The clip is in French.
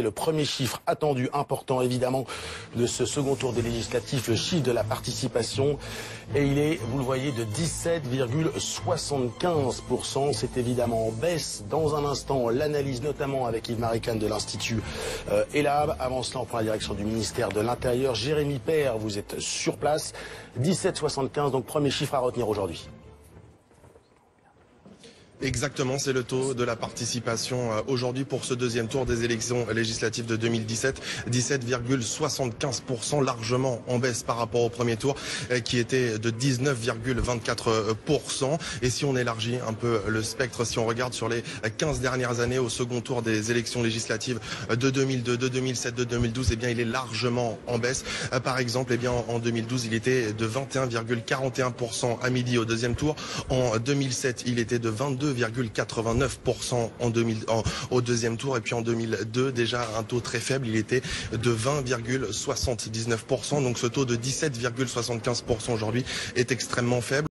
Le premier chiffre attendu, important évidemment, de ce second tour des législatives, le chiffre de la participation. Et il est, vous le voyez, de 17,75%. C'est évidemment en baisse. Dans un instant, l'analyse notamment avec Yves Maricane de l'Institut ELAB. Avant cela, on prend la direction du ministère de l'Intérieur. Jérémy Père, vous êtes sur place. 17,75, donc premier chiffre à retenir aujourd'hui. Exactement, c'est le taux de la participation aujourd'hui pour ce deuxième tour des élections législatives de 2017, 17,75%, largement en baisse par rapport au premier tour qui était de 19,24%. Et si on élargit un peu le spectre, si on regarde sur les 15 dernières années au second tour des élections législatives de 2002, de 2007, de 2012, eh bien il est largement en baisse. Par exemple, eh bien en 2012, il était de 21,41% à midi au deuxième tour. En 2007, il était de 22,89% au deuxième tour. Et puis en 2002, déjà un taux très faible, il était de 20,79%. Donc ce taux de 17,75% aujourd'hui est extrêmement faible.